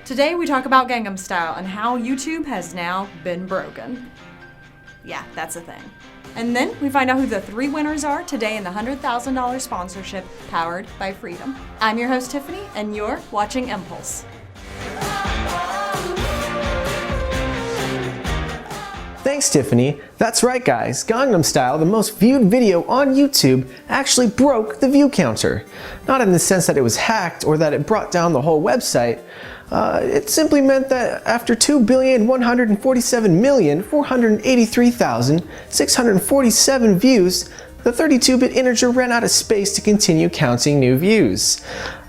Today we talk about Gangnam Style and how YouTube has now been broken. Yeah, that's a thing. And then we find out who the 3 winners are today in the $100,000 sponsorship powered by Freedom. I'm your host Tiffany, and you're watching Impulse. Thanks, Tiffany. That's right, guys. Gangnam Style, the most viewed video on YouTube, actually broke the view counter. Not in the sense that it was hacked or that it brought down the whole website. It simply meant that after 2,147,483,647 views, the 32-bit integer ran out of space to continue counting new views.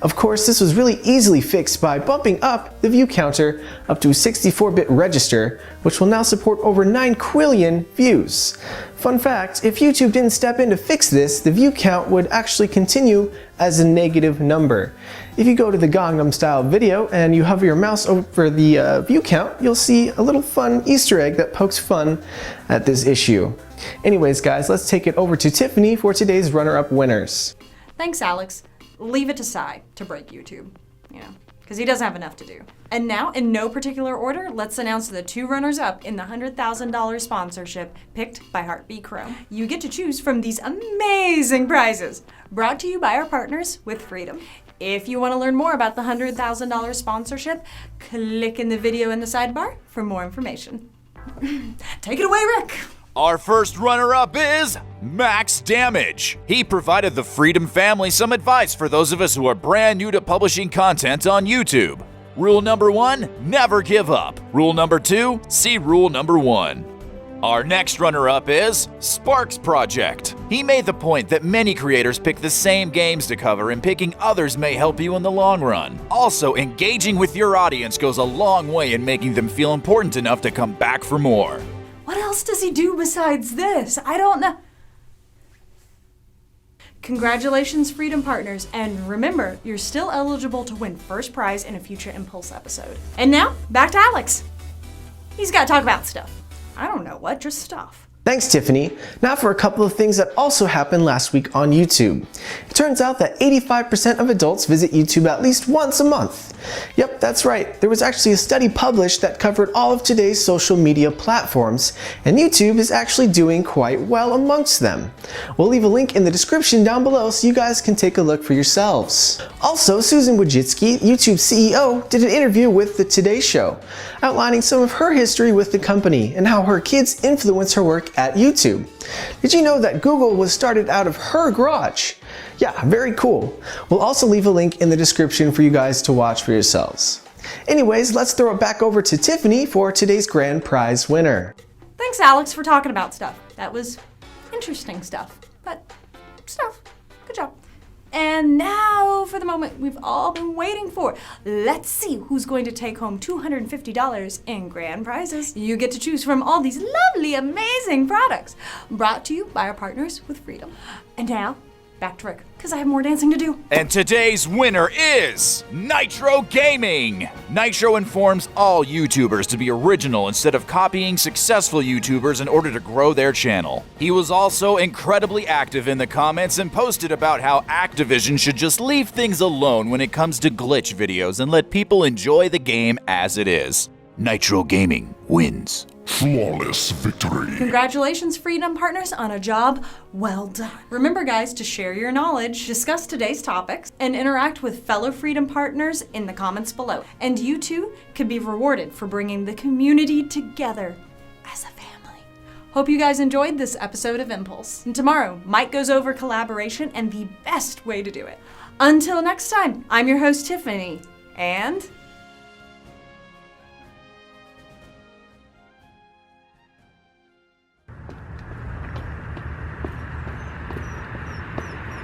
Of course, this was really easily fixed by bumping up the view counter up to a 64-bit register, which will now support over 9 quillion views. Fun fact, if YouTube didn't step in to fix this, the view count would actually continue as a negative number. If you go to the Gangnam Style video and you hover your mouse over the view count, you'll see a little fun Easter egg that pokes fun at this issue. Anyways, guys, let's take it over to Tiffany for today's runner-up winners. Thanks, Alex. Leave it to Sai to break YouTube, because he doesn't have enough to do. And now, in no particular order, let's announce the 2 runners-up in the $100,000 sponsorship picked by Heartbeat Chrome. You get to choose from these amazing prizes, brought to you by our partners with Freedom. If you want to learn more about the $100,000 sponsorship, click in the video in the sidebar for more information. Take it away, Rick! Our first runner-up is Max Damage. He provided the Freedom family some advice for those of us who are brand new to publishing content on YouTube. Rule number 1, never give up. Rule number 2, see rule number 1. Our next runner-up is Sparks Project. He made the point that many creators pick the same games to cover, and picking others may help you in the long run. Also, engaging with your audience goes a long way in making them feel important enough to come back for more. What else does he do besides this? I don't know. Congratulations, Freedom Partners, and remember, you're still eligible to win first prize in a future Impulse episode. And now, back to Alex. He's got to talk about stuff. I don't know what, just stuff. Thanks, Tiffany. Now for a couple of things that also happened last week on YouTube. It turns out that 85% of adults visit YouTube at least once a month. Yep, that's right. There was actually a study published that covered all of today's social media platforms, and YouTube is actually doing quite well amongst them. We'll leave a link in the description down below so you guys can take a look for yourselves. Also, Susan Wojcicki, YouTube CEO, did an interview with the Today Show, outlining some of her history with the company and how her kids influence her work at YouTube. Did you know that Google was started out of her garage? Yeah, very cool. We'll also leave a link in the description for you guys to watch for yourselves. Anyways, let's throw it back over to Tiffany for today's grand prize winner. Thanks, Alex, for talking about stuff. That was interesting stuff, but stuff. Good job. And now for the moment we've all been waiting for. Let's see who's going to take home $250 in grand prizes. You get to choose from all these lovely, amazing products brought to you by our partners with Freedom. And now, back to Rick, because I have more dancing to do. And today's winner is Nitro Gaming. Nitro informs all YouTubers to be original instead of copying successful YouTubers in order to grow their channel. He was also incredibly active in the comments and posted about how Activision should just leave things alone when it comes to glitch videos and let people enjoy the game as it is. Nitro Gaming wins. Flawless victory. Congratulations, Freedom Partners, on a job well done. Remember, guys, to share your knowledge, discuss today's topics, and interact with fellow Freedom Partners in the comments below. And you too could be rewarded for bringing the community together as a family. Hope you guys enjoyed this episode of Impulse. And tomorrow, Mike goes over collaboration and the best way to do it. Until next time, I'm your host, Tiffany, and